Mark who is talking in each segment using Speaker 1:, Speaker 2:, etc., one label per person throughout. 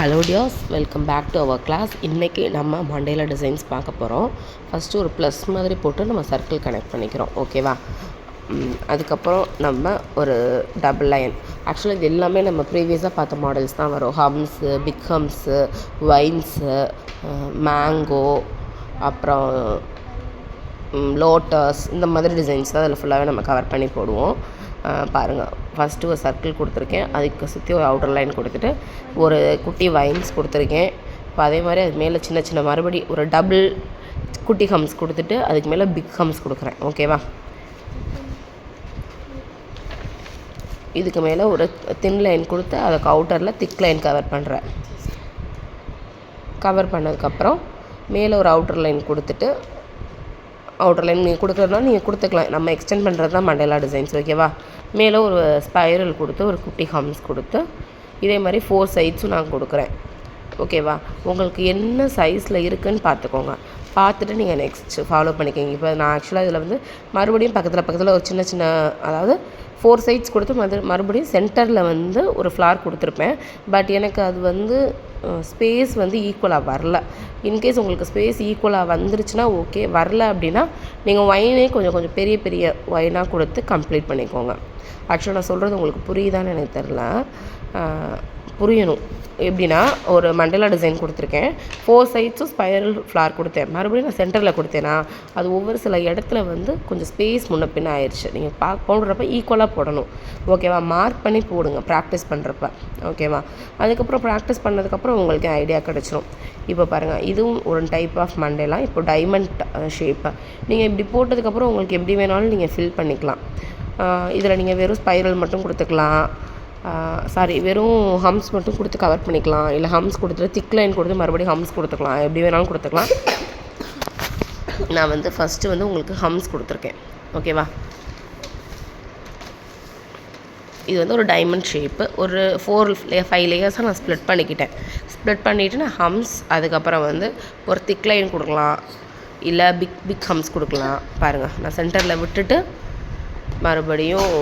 Speaker 1: Hello dears, welcome back to our class. இன்றைக்கி நம்ம மண்டேல டிசைன்ஸ் பார்க்க போகிறோம். ஃபஸ்ட்டு ஒரு ப்ளஸ் மாதிரி போட்டு நம்ம சர்க்கிள் கனெக்ட் பண்ணிக்கிறோம். ஓகேவா? அதுக்கப்புறம் நம்ம ஒரு டபுள் லைன். ஆக்சுவலாக இது எல்லாமே நம்ம ப்ரீவியஸாக பார்த்த மாடல்ஸ் தான் வரும். ஹம்ஸு, பிக் ஹம்ஸு, வைன்ஸு, மேங்கோ, அப்புறம் லோட்டஸ், இந்த மாதிரி டிசைன்ஸ் தான் அதில் ஃபுல்லாகவே நம்ம கவர் பண்ணி போடுவோம். பாருங்கள், ஃபஸ்ட்டு ஒரு சர்க்கிள் கொடுத்துருக்கேன், அதுக்கு சுற்றி ஒரு அவுட்டர் லைன் கொடுத்துட்டு ஒரு குட்டி வைன்ஸ் கொடுத்துருக்கேன். இப்போ அதே மாதிரி அது மேலே சின்ன சின்ன மறுபடி ஒரு டபுள் குட்டி ஹம்ஸ் கொடுத்துட்டு அதுக்கு மேலே பிக் ஹம்ஸ் கொடுக்குறேன். ஓகேவா? இதுக்கு மேலே ஒரு தின் லைன் கொடுத்து அதுக்கு அவுட்டரில் திக் லைன் கவர் பண்ணுறேன். கவர் பண்ணதுக்கப்புறம் மேலே ஒரு அவுட்டர் லைன் கொடுத்துட்டு, அவுட்டர் லைன் நீங்கள் கொடுக்குறதுனா நீங்கள் கொடுத்துக்கலாம். நம்ம எக்ஸ்டெண்ட் பண்ணுறது தான் மண்டேலா டிசைன்ஸ். ஓகேவா? மேலே ஒரு ஸ்பைரல் கொடுத்து ஒரு குட்டி ஹம்ஸ் கொடுத்து இதே மாதிரி 4 சைட்ஸும் நான் கொடுக்குறேன். ஓகேவா? உங்களுக்கு என்ன சைஸில் இருக்குதுன்னு பார்த்துக்கோங்க. பார்த்துட்டு நீங்கள் நெக்ஸ்ட் ஃபாலோ பண்ணிக்கோங்க. இப்போ நான் ஆக்சுவலாக இதில் வந்து மறுபடியும் பக்கத்தில் ஒரு சின்ன சின்ன, அதாவது 4 சைட்ஸ் கொடுத்து மறுபடியும் சென்டரில் வந்து ஒரு ஃப்ளார் கொடுத்துருப்பேன். பட் எனக்கு அது வந்து ஸ்பேஸ் வந்து ஈக்குவலாக வரல. இன்கேஸ் உங்களுக்கு ஸ்பேஸ் ஈக்குவலாக வந்துருச்சுன்னா ஓகே, வரல அப்படின்னா நீங்கள் ஒயினே கொஞ்சம் பெரிய பெரிய ஒயினாக கொடுத்து கம்ப்ளீட் பண்ணிக்கோங்க. ஆக்சுவலாக நான் சொல்கிறது உங்களுக்கு புரியுதான்னு எனக்கு தெரில. புரியணும். எப்படின்னா, ஒரு மண்டேலா டிசைன் கொடுத்துருக்கேன், 4 சைட்ஸும் ஸ்பைரல் ஃப்ளார் கொடுத்தேன். மறுபடியும் நான் சென்டரில் கொடுத்தேன்னா அது ஒவ்வொரு சில இடத்துல வந்து கொஞ்சம் ஸ்பேஸ் முன்ன பின்ன ஆயிடுச்சு. நீங்கள் போடுறப்ப ஈக்குவலாக போடணும். ஓகேவா? மார்க் பண்ணி போடுங்க ப்ராக்டிஸ் பண்ணுறப்ப. ஓகேவா? அதுக்கப்புறம் ப்ராக்டிஸ் பண்ணதுக்கப்புறம் உங்களுக்கு ஐடியா கிடச்சிரும். இப்போ பாருங்கள், இதுவும் ஒரு டைப் ஆஃப் மண்டேலா. இப்போ டைமண்ட் ஷேப்பு நீங்கள் இப்படி போட்டதுக்கப்புறம் உங்களுக்கு எப்படி வேணாலும் நீங்கள் ஃபில் பண்ணிக்கலாம். இதில் நீங்கள் வெறும் ஸ்பைரல் மட்டும் கொடுத்துக்கலாம். வெறும் ஹம்ஸ் மட்டும் கொடுத்து கவர் பண்ணிக்கலாம். இல்லை ஹம்ஸ் கொடுத்துட்டு திக் லைன் கொடுத்து மறுபடியும் ஹம்ஸ் கொடுத்துக்கலாம். எப்படி வேணாலும் கொடுத்துக்கலாம். நான் வந்து ஃபஸ்ட்டு வந்து உங்களுக்கு ஹம்ஸ் கொடுத்துருக்கேன். ஓகேவா? இது வந்து ஒரு டைமண்ட் ஷேப்பு. ஒரு 5 லேயர்ஸாக நான் ஸ்ப்ளிட் பண்ணிவிட்டு நான் ஹம்ஸ், அதுக்கப்புறம் வந்து ஒரு திக் லைன் கொடுக்கலாம், இல்லை பிக் ஹம்ஸ் கொடுக்கலாம். பாருங்கள், நான் சென்டரில் விட்டுட்டு மறுபடியும்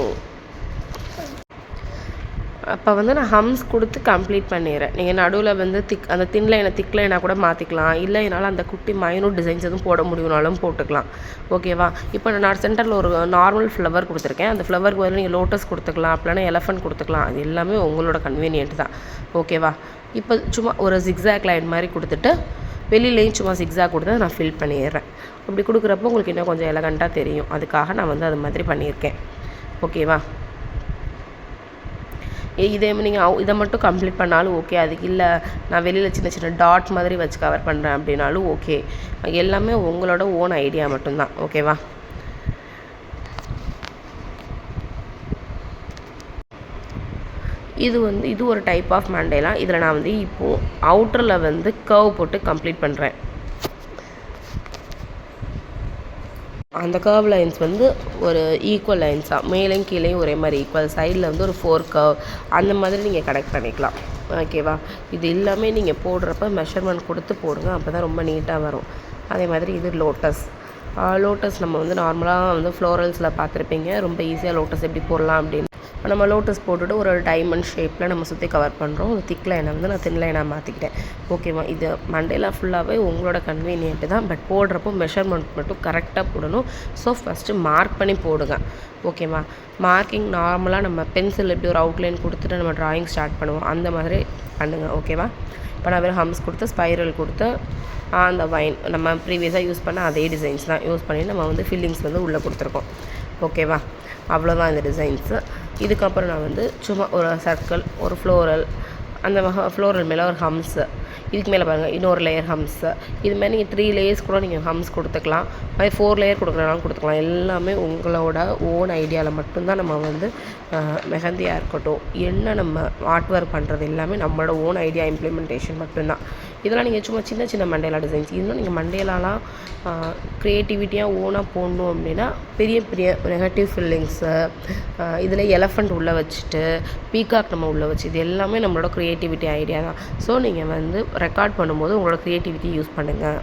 Speaker 1: அப்போ வந்து நான் ஹம்ஸ் கொடுத்து கம்ப்ளீட் பண்ணிடுறேன். நீங்கள் நடுவில் வந்து அந்த தின் லைனை திக் லைனாக கூட மாற்றிக்கலாம். இல்லை என்னால் அந்த குட்டி மைனூட் டிசைன்ஸ் எதுவும் போட முடியும்னாலும் போட்டுக்கலாம். ஓகேவா? இப்போ நான் சென்டரில் ஒரு நார்மல் ஃப்ளவர் கொடுத்துருக்கேன். அந்த ஃப்ளவருக்கு பதில் நீங்கள் லோட்டஸ் கொடுத்துக்கலாம், அப்படின்னா எலஃபண்ட் கொடுத்துக்கலாம். அது எல்லாமே உங்களோட கன்வீனியன்ட் தான். ஓகேவா? இப்போ சும்மா ஒரு ஜிக்ஸாக் லைன் மாதிரி கொடுத்துட்டு வெளியிலையும் சும்மா ஜிக்ஸாக் கொடுத்து நான் ஃபில் பண்ணிடுறேன். அப்படி கொடுக்குறப்போ உங்களுக்கு இன்னும் கொஞ்சம் எலகண்ட்டாக தெரியும். அதுக்காக நான் வந்து அது மாதிரி பண்ணியிருக்கேன். ஓகேவா? இதே நீங்கள் இதை மட்டும் கம்ப்ளீட் பண்ணாலும் ஓகே. அதுக்கு இல்லை நான் வெளியில் சின்ன சின்ன டாட் மாதிரி வச்சு கவர் பண்ணுறேன் அப்படின்னாலும் ஓகே. எல்லாமே உங்களோட ஓன் ஐடியா மட்டும்தான். ஓகேவா? இது ஒரு டைப் ஆஃப் மண்டேலா. இதில் நான் வந்து இப்போது அவுட்டரில் வந்து கர்வ் போட்டு கம்ப்ளீட் பண்ணுறேன். அந்த கர்வ் லைன்ஸ் வந்து ஒரு ஈக்குவல் லைன்ஸாக மேலேயும் கீழேயும் ஒரே மாதிரி ஈக்குவல், சைடில் வந்து ஒரு 4 கர்வ், அந்த மாதிரி நீங்கள் கனெக்ட் பண்ணிக்கலாம். ஓகேவா? இது எல்லாமே நீங்கள் போடுறப்ப மெஷர்மெண்ட் கொடுத்து போடுங்க. அப்போ தான் ரொம்ப நீட்டாக வரும். அதே மாதிரி இது லோட்டஸ் நம்ம வந்து நார்மலாக வந்து ஃப்ளோரல்ஸில் பார்த்துருப்பீங்க. ரொம்ப ஈஸியாக லோட்டஸ் எப்படி போடலாம் அப்படின்னு. நம்ம லோட்டஸ் போட்டுட்டு ஒரு டைமண்ட் ஷேப்பில் நம்ம சுற்றி கவர் பண்ணுறோம். ஒரு திக் லைனை வந்து நான் தின் லைனாக மாற்றிக்கிட்டேன். ஓகேவா? இது மண்டேலா ஃபுல்லாகவே உங்களோட கன்வீனியன்ட்டு தான். பட் போடுறப்போ மெஷர்மெண்ட் மட்டும் கரெக்டாக போடணும். ஸோ ஃபஸ்ட்டு மார்க் பண்ணி போடுங்க. ஓகேவா? மார்க்கிங் நார்மலாக நம்ம பென்சில் எப்படி ஒரு அவுட்லைன் கொடுத்துட்டு நம்ம ட்ராயிங் ஸ்டார்ட் பண்ணுவோம், அந்த மாதிரி பண்ணுங்கள். ஓகேவா? இப்போ நான் வெறும் ஹம்ஸ் கொடுத்து ஸ்பைரல் கொடுத்து அந்த வைன் நம்ம ப்ரீவியஸாக யூஸ் பண்ண அதே டிசைன்ஸ் தான் யூஸ் பண்ணி நம்ம வந்து ஃபில்லிங்ஸ் வந்து உள்ளே கொடுத்துருக்கோம். ஓகேவா? அவ்வளோதான் இந்த டிசைன்ஸு. இதுக்கப்புறம் நான் வந்து சும்மா ஒரு சர்க்கிள், ஒரு ஃப்ளோரல், அந்த ஃப்ளோரல் மேலே ஒரு ஹம்ஸு, இதுக்கு மேலே பாருங்கள் இன்னொரு லேயர் ஹம்ஸு. இது மாதிரி நீங்கள் 3 லேயர்ஸ் கூட நீங்கள் ஹம்ஸ் கொடுத்துக்கலாம். அது 4 லேயர் கொடுக்குறனாலும் கொடுத்துக்கலாம். எல்லாமே உங்களோட ஓன் ஐடியாவில் மட்டும்தான் நம்ம வந்து மெஹந்தியாக இருக்கட்டும், என்ன நம்ம ஆர்ட் ஒர்க் பண்ணுறது எல்லாமே நம்மளோட ஓன் ஐடியா இம்ப்ளிமெண்டேஷன் மட்டும்தான். இதெல்லாம் நீங்கள் சும்மா சின்ன சின்ன மண்டேலா டிசைன்ஸ். இன்னும் நீங்கள் மண்டேலாலாம் க்ரியேட்டிவிட்டியாக ஓனாக போடணும் அப்படின்னா பெரிய பெரிய நெகட்டிவ் ஃபில்லிங்ஸு, இதில் எலஃபண்ட் உள்ளே வச்சுட்டு பீகாக் நம்ம உள்ளே வச்சு, இது எல்லாமே நம்மளோட க்ரியேட்டிவிட்டி ஐடியா தான். ஸோ நீங்கள் வந்து ரெக்கார்ட் பண்ணும்போது உங்களோட க்ரியேட்டிவிட்டி யூஸ் பண்ணுங்கள்.